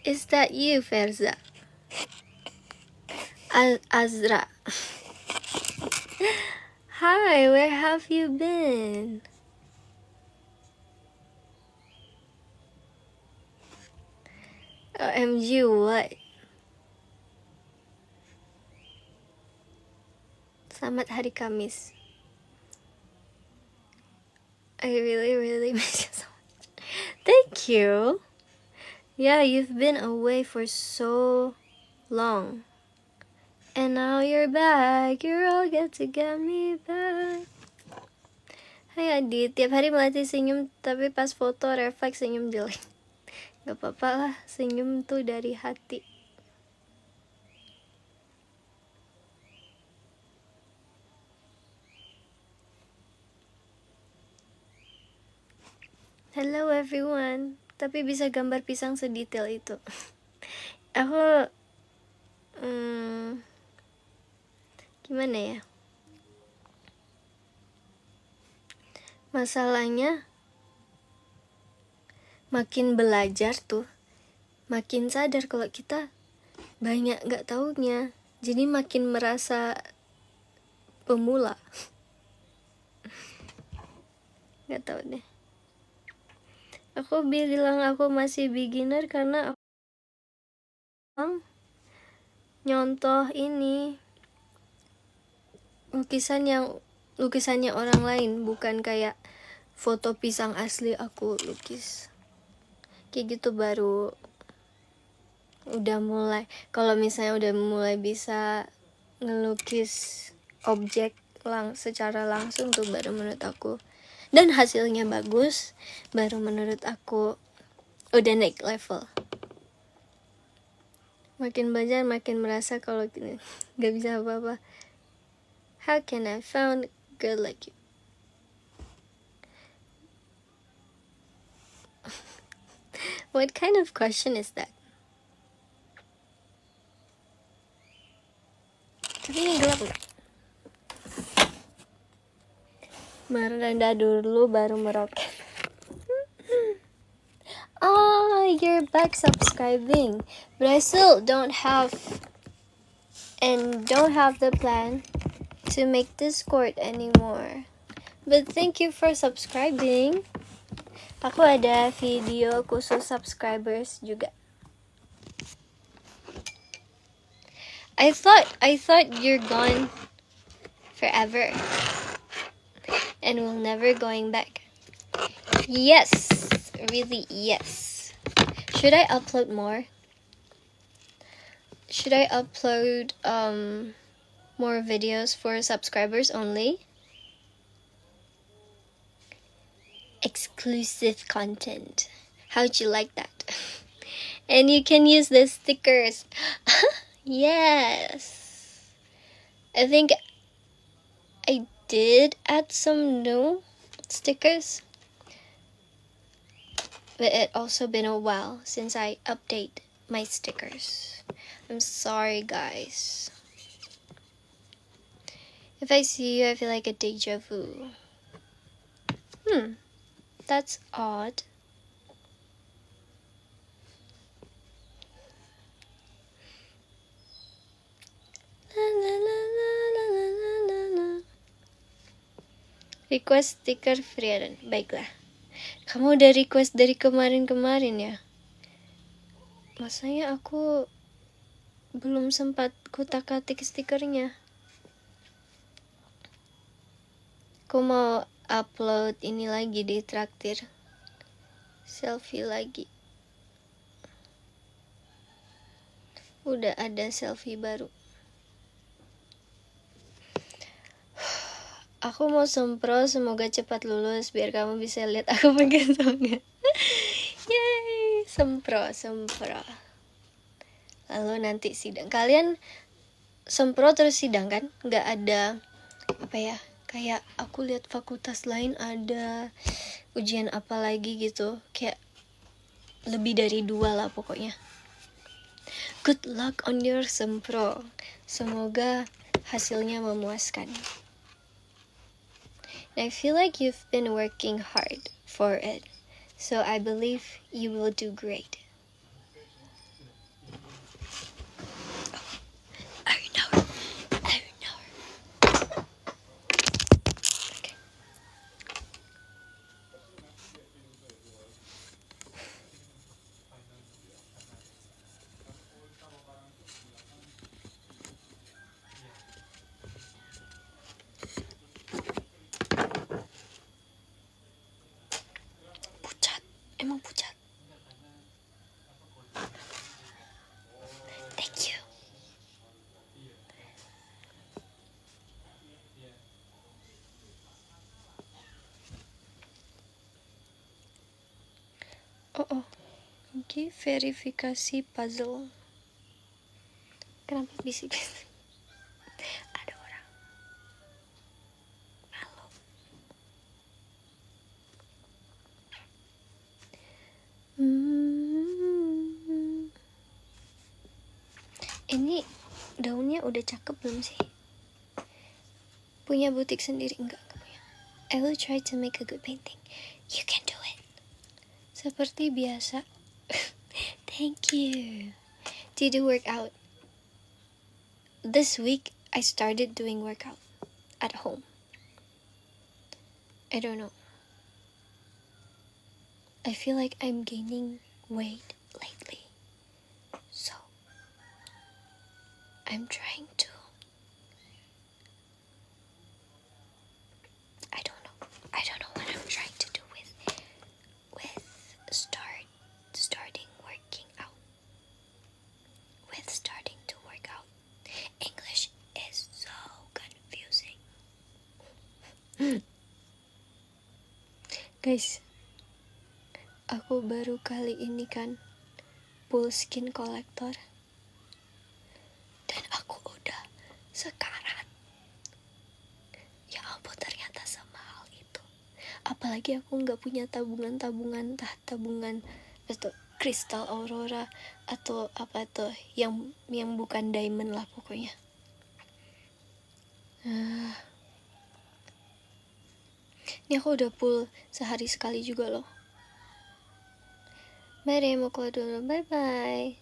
A: Is that you, Verza? Azra. Hi, where have you been? OMG, what? Selamat hari Kamis. I really, really miss you so much. Thank you. Yeah, you've been away for so long. And now you're back. You're all good to get me back. Hai Adit, tiap hari melatih senyum, tapi pas foto refleks senyum jelek. Gak apa-apa lah, senyum tuh dari hati. Hello everyone. Tapi bisa gambar pisang sedetail itu. Aku gimana ya? Masalahnya makin belajar tuh makin sadar kalau kita banyak gak taunya. Jadi makin merasa pemula. Gak tau deh. Aku bilang aku masih beginner karena aku nyontoh ini lukisannya orang lain, bukan kayak foto pisang asli aku lukis. Kayak gitu baru udah mulai. Kalau misalnya udah mulai bisa ngelukis objek secara langsung tuh baru menurut aku, dan hasilnya bagus, baru menurut aku udah naik level. Makin belajar makin merasa kalau gini gak bisa apa-apa. How can I found a girl like you? What kind of question is that? Tapi ini gelap gak? Merendah dulu baru meroket. You're back subscribing, but I still don't have the plan to make Discord anymore. But thank you for subscribing. Aku ada video khusus subscribers juga. I thought you're gone forever and we're never going back. Yes, really yes. Should I upload more? Should I upload more videos for subscribers only? Exclusive content. How'd you like that? And you can use the stickers. Yes. I think I did add some new stickers. But it also been a while since I update my stickers. I'm sorry, guys. If I see you, I feel like a deja vu. That's odd. La, la, la, la, la, la, la, la. Request stiker Frieren. Baiklah. Kamu udah request dari kemarin-kemarin ya? Masanya aku belum sempat kutak-atik stikernya. Aku mau upload ini lagi di Traktir. Selfie lagi. Udah ada selfie baru. Aku mau sempro, semoga cepat lulus biar kamu bisa lihat aku pakai tongkat. Yeay, sempro. Lalu nanti sidang. Kalian sempro terus sidang kan? Nggak ada apa ya? Kayak aku lihat fakultas lain ada ujian apa lagi gitu. Kayak lebih dari 2 lah pokoknya. Good luck on your sempro. Semoga hasilnya memuaskan. I feel like you've been working hard for it, so I believe you will do great. I know. Okay. Emang pucat. Thank you. Oh. Oke, verifikasi puzzle. Kenapa bisik? Ada orang. Halo. Ini daunnya udah cakep belum sih? Punya butik sendiri enggak punya? I will try to make a good painting. You can do it. Seperti biasa. Thank you. Did you work out? This week I started doing workout at home. I don't know. I feel like I'm gaining weight lately. So I'm trying to. I don't know what I'm trying to do with starting working out. With starting to work out. English is so confusing. Guys, aku baru kali ini kan full skin collector. Dan aku udah sekarat. Ya ampun, ternyata semahal itu. Apalagi aku nggak punya tabungan, atau kristal aurora atau apa tuh yang bukan diamond lah pokoknya. Ini aku udah full sehari sekali juga loh. Mari mau keluar dulu, bye bye.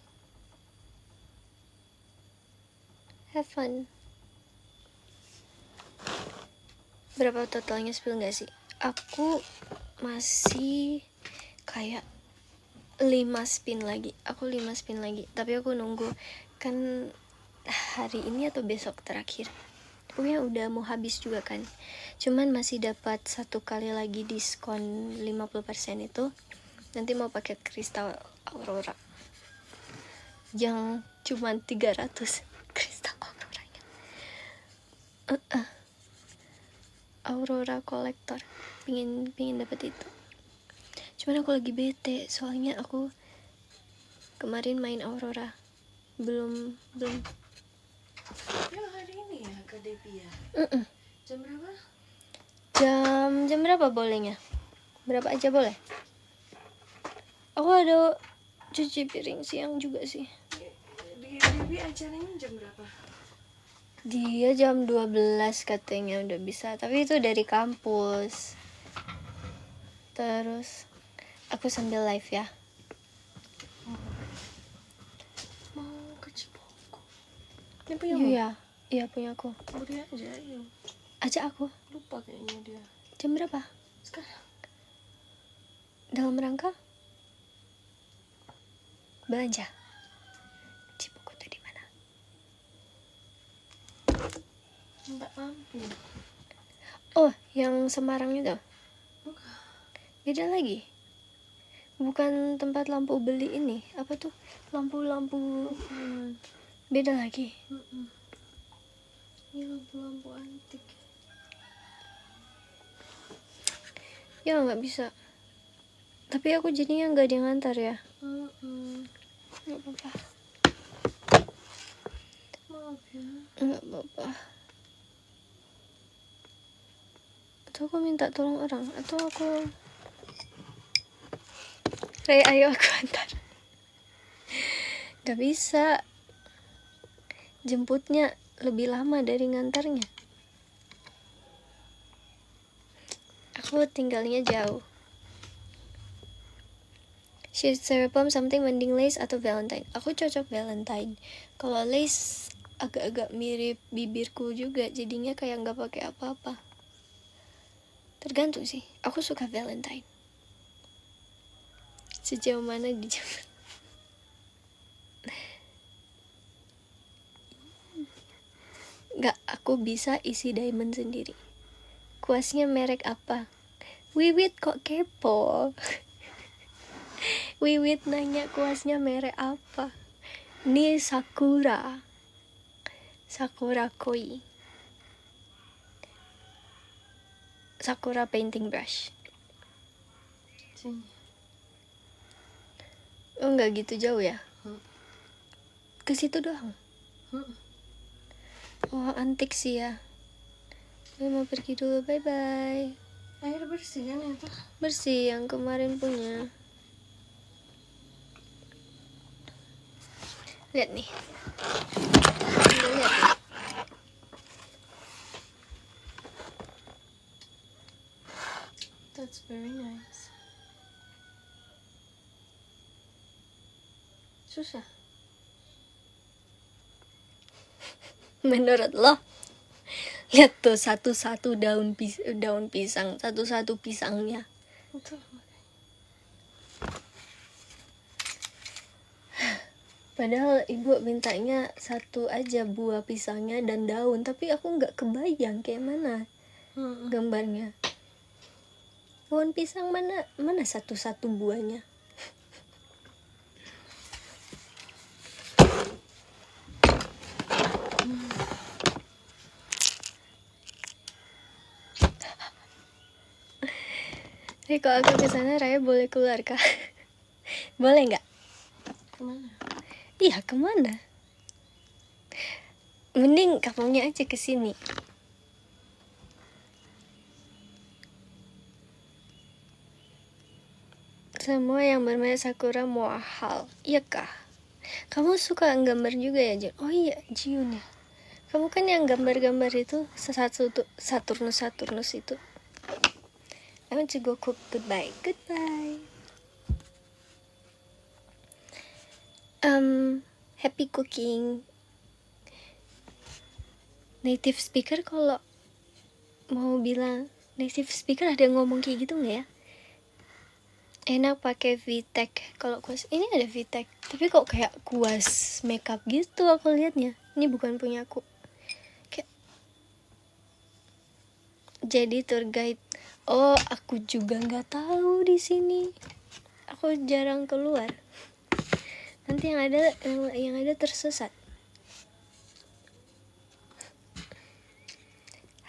A: Have fun. Berapa totalnya, spill gak sih? Aku masih kayak 5 spin lagi. Tapi aku nunggu kan hari ini atau besok terakhir. Pokoknya udah mau habis juga kan. Cuman masih dapat 1 kali lagi diskon 50% itu. Nanti mau pakai kristal aurora yang cuman 300 kristal auroranya. Aurora kolektor, pingin dapet itu. Cuman aku lagi bete soalnya aku kemarin main aurora belum.
B: Ya hari ini ya Kak Devi ya. Jam berapa?
A: Jam berapa bolehnya? Berapa aja boleh? Aku ada cuci piring siang juga sih.
B: Devi acaranya jam berapa?
A: Dia jam 12 katanya udah bisa, tapi itu dari kampus. Terus aku sambil live ya.
B: Mau ke Ciboko. Ini punya
A: Iya punya aku.
B: Budi aja yuk.
A: Ajak aku.
B: Lupa kayaknya dia.
A: Jam berapa?
B: Sekarang.
A: Dalam rangka belanja. Ciboko tuh di mana?
B: Mbak lampu.
A: Oh, yang Semarang itu?
B: Bukan.
A: Beda lagi. Bukan tempat lampu beli ini. Apa tuh? Lampu-lampu. Beda lagi.
B: Ini lampu-lampu antik.
A: Ya nggak bisa. Tapi aku jadinya nggak ada yang ngantar ya. Nggak apa-apa.
B: Maaf ya.
A: Nggak apa-apa. Atau aku minta tolong orang. Atau aku Ray, ayo aku antar. Gak bisa. Jemputnya lebih lama dari ngantarnya. Aku tinggalnya jauh. She's Serapom something mending lace atau Valentine. Aku cocok Valentine. Kalau lace agak-agak mirip bibirku juga, jadinya kayak nggak pakai apa-apa. Tergantung sih. Aku suka Valentine. Sejauh mana dijemput? Nggak, aku bisa isi diamond sendiri. Kuasnya merek apa? Wiwit kok kepo. Wiwit nanya kuasnya merek apa. Ini Sakura Koi, Sakura painting brush.
B: Sini.
A: Oh nggak gitu jauh ya?
B: Hmm.
A: Ke situ doang.
B: Hmm.
A: Oh antik sih ya. Gue mau pergi dulu, bye bye.
B: Air bersih kan itu?
A: Bersih yang kemarin punya. Lihat nih. Udah lihat nih.
B: That's very nice. Susah.
A: Menurut lo? Lihat tuh satu-satu daun pisang, satu-satu pisangnya.
B: Betul.
A: Padahal ibu mintanya satu aja buah pisangnya dan daun, tapi aku nggak kebayang kayak mana gambarnya. Pohon pisang mana satu-satu buahnya. Tapi kalau aku kesana Raya boleh keluar kah? Boleh nggak?
B: Kemana?
A: Iya kemana? Mending kamunya aja kesini. Semua yang bermain Sakura mahal, iya kah? Kamu suka gambar juga ya Jun? Oh iya Jiun ya. Kamu kan yang gambar-gambar itu Saturnus itu. I want to go cook. Goodbye. Happy cooking. Native speaker kalau mau bilang native speaker ada yang ngomong kayak gitu nggak ya? Enak pakai VTech. Kalau kuas ini ada VTech, tapi kok kayak kuas makeup gitu aku liatnya. Ini bukan punya aku. Kayak jadi tour guide. Oh, aku juga nggak tahu di sini. Aku jarang keluar. Nanti yang ada tersesat.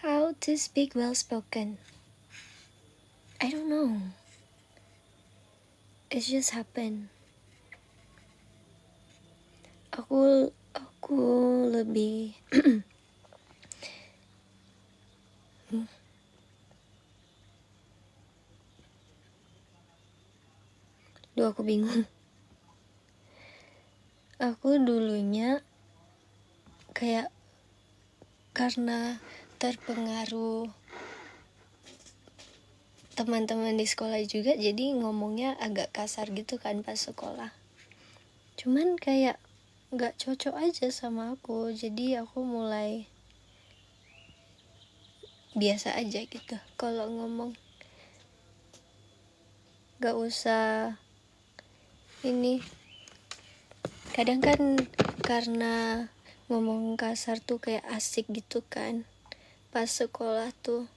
A: How to speak well spoken? I don't know. It just happen. Aku lebih Duh, aku bingung. Aku dulunya kayak karena terpengaruh teman-teman di sekolah juga, jadi ngomongnya agak kasar gitu kan pas sekolah. Cuman kayak gak cocok aja sama aku, jadi aku mulai biasa aja gitu kalau ngomong. Gak usah ini. Kadang kan karena ngomong kasar tuh kayak asik gitu kan. Pas sekolah tuh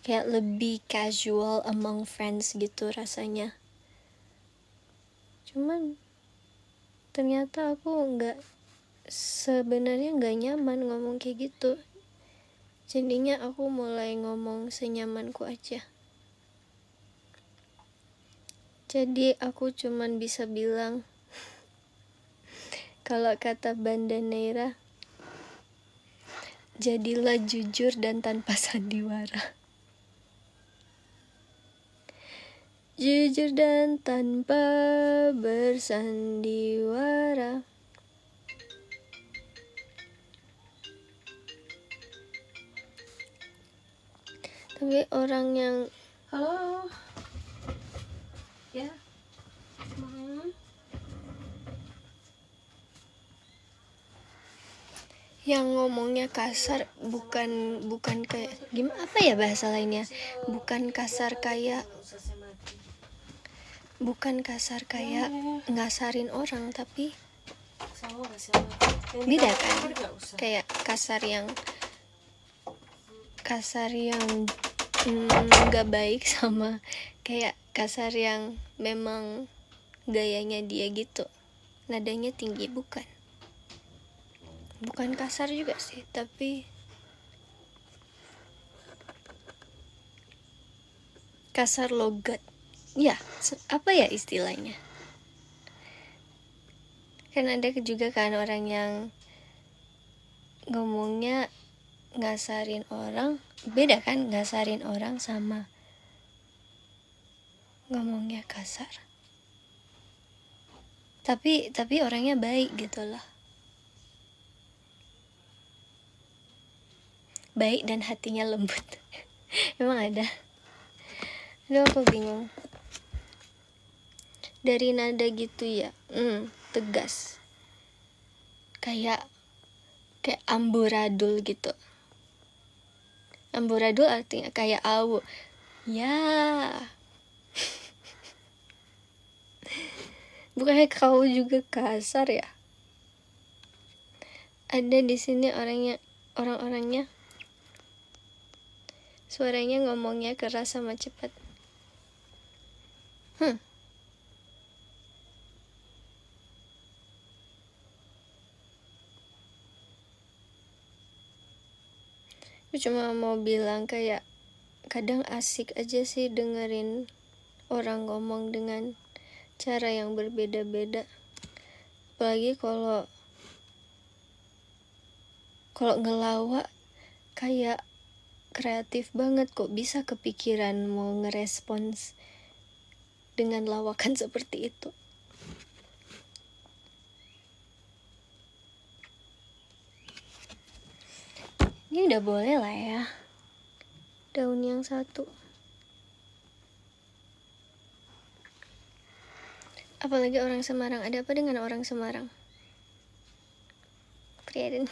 A: kayak lebih casual among friends gitu rasanya. Cuman ternyata aku sebenarnya nggak nyaman ngomong kayak gitu. Jadinya aku mulai ngomong senyamanku aja. Jadi aku cuman bisa bilang kalau kata Banda Neira, jadilah jujur dan tanpa sandiwara. Jujur dan tanpa bersandiwara. Tapi orang yang
B: Halo. Ya. Hmm.
A: yang ngomongnya kasar bukan kayak gimana, apa ya bahasa lainnya, bukan kasar kayak ngasarin orang, tapi beda kan, kayak kasar yang nggak baik sama kayak kasar yang memang gayanya dia gitu. Nadanya tinggi, bukan kasar juga sih, tapi kasar logat ya, apa ya istilahnya. Kan ada juga kan orang yang ngomongnya ngasarin orang, beda kan ngasarin orang sama ngomongnya kasar. Tapi orangnya baik gitu loh. Baik dan hatinya lembut. Emang ada. Aduh, aku bingung. Dari nada gitu ya, tegas. Kayak amburadul gitu. Amburadul artinya kayak awu. Ya. Bukannya kau juga kasar ya? Ada di sini orang-orangnya suaranya ngomongnya keras sama cepat. Aku cuma mau bilang kayak kadang asik aja sih dengerin orang ngomong dengan cara yang berbeda-beda. Apalagi kalau ngelawak kayak kreatif banget, kok bisa kepikiran mau ngerespons dengan lawakan seperti itu. Ini udah boleh lah ya, daun yang satu. Apalagi orang Semarang. Ada apa dengan orang Semarang? Prihatin.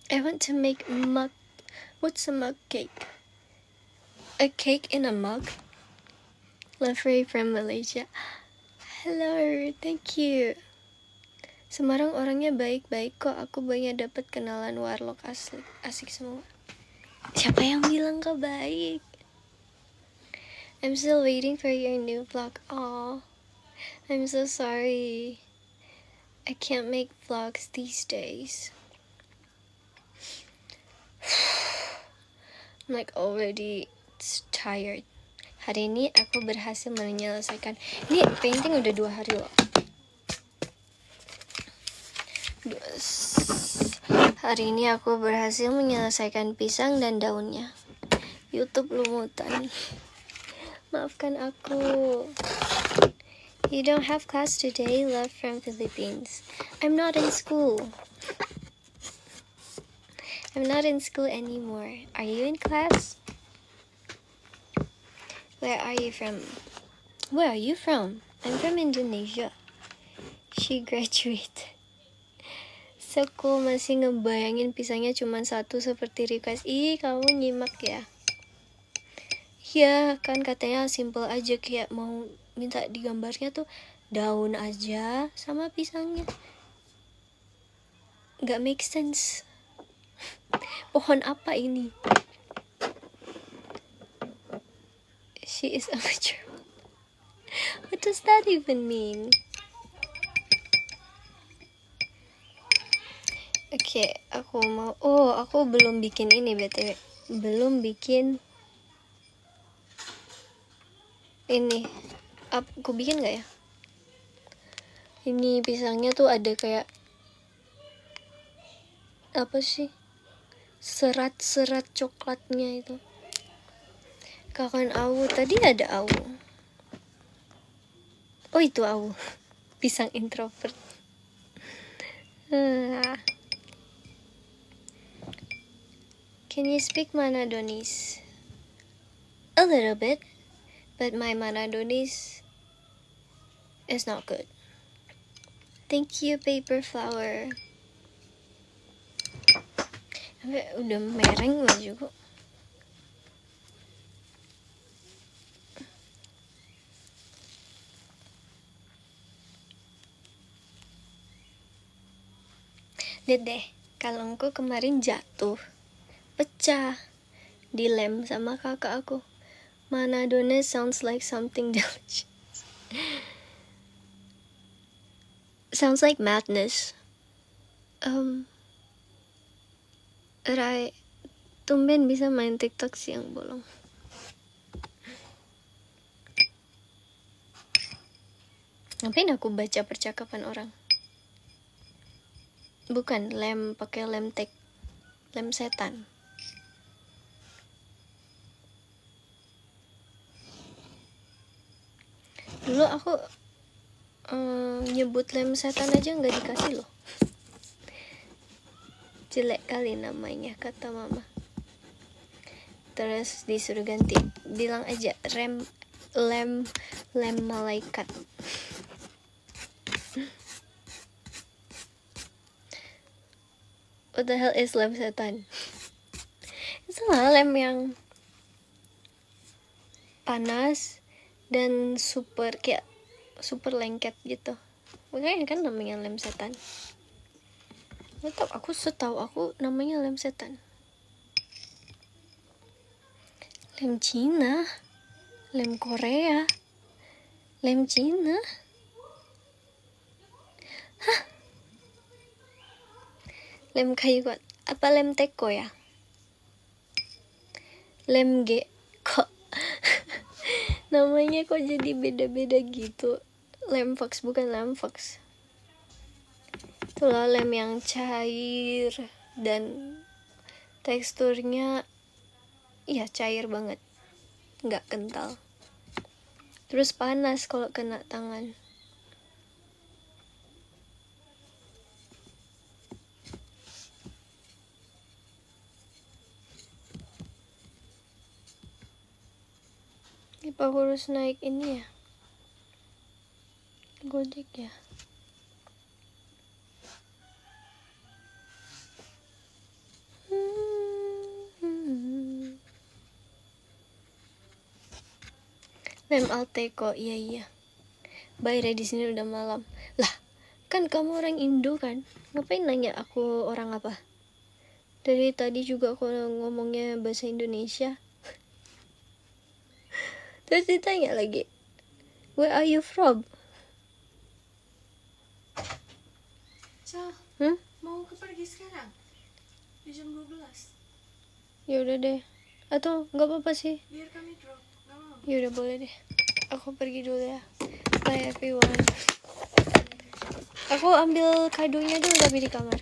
A: I want to make mug. What's a mug cake? A cake in a mug? Lovely from Malaysia. Hello, thank you. Semarang orangnya baik-baik kok. Aku banyak dapat kenalan warlock asli. Asik semua. Siapa yang bilang kau baik? I'm still waiting for your new vlog. Aw, I'm so sorry. I can't make vlogs these days. I'm like already tired. Hari ini aku berhasil menyelesaikan. Ini painting udah 2 hari loh. Hari ini aku berhasil menyelesaikan pisang dan daunnya. YouTube lumutan. Maafkan aku. You don't have class today, love from Philippines. I'm not in school. I'm not in school anymore. Are you in class? Where are you from? Where are you from? I'm from Indonesia. She graduated. So cool, masih ngebayangin pisangnya cuma 1 seperti request. Ih, kamu nyimak ya? Ya, kan katanya simple aja, kayak mau minta digambarnya tuh daun aja sama pisangnya. Gak make sense. Pohon apa ini? She is amateur. What does that even mean? Oke, aku mau. Oh, aku belum bikin ini BTW. Belum bikin ini. Aku bikin gak ya? Ini pisangnya tuh ada kayak apa sih? Serat-serat coklatnya itu. Kawan awu, tadi ada awu. Oh, itu awu. Pisang introvert. Can you speak Manadonese? A little bit, but my Manadonese is not good. Thank you, paper flower. Udah mereng baju kok. Lihat deh, kalungku kemarin jatuh, pecah, dilem sama kakak aku. Manadone sounds like something delicious. Sounds like madness. Rai, tumben bisa main TikTok siang bolong. Ngapain aku baca percakapan orang? Bukan lem, pakai lem setan. Dulu aku nyebut lem setan aja nggak dikasih loh. Jelek kali namanya, kata mama. Terus disuruh ganti, bilang aja lem malaikat. What the hell is lem setan? Itu lah lem yang panas dan super lengket gitu. Makanya kan namanya lem setan. Aku setahu aku namanya lem setan. Lem Cina, lem Korea, lem Cina. Hah? Lem kayu kuat. Apa lem teko ya? Lem G. Kok namanya kok jadi beda-beda gitu? Lem Fox bukan lem Fox. Itulah lem yang cair dan teksturnya iya cair banget, nggak kental. Terus panas kalau kena tangan. Apa aku harus naik ini ya? Gojek ya? Lem Alteco, iya. Bayar di sini udah malam. Lah, kan kamu orang Indo kan? Ngapain nanya aku orang apa? Dari tadi juga aku ngomongnya bahasa Indonesia. Terus ditanya lagi, where are you from?
B: Sal, mau pergi sekarang? Di jam 12.
A: Ya udah deh. Atau nggak apa-apa sih?
B: Biar kami drop. Nggak mau.
A: Ya udah boleh deh. Aku pergi dulu ya. Bye everyone. Aku ambil kadonya dulu tapi di kamar.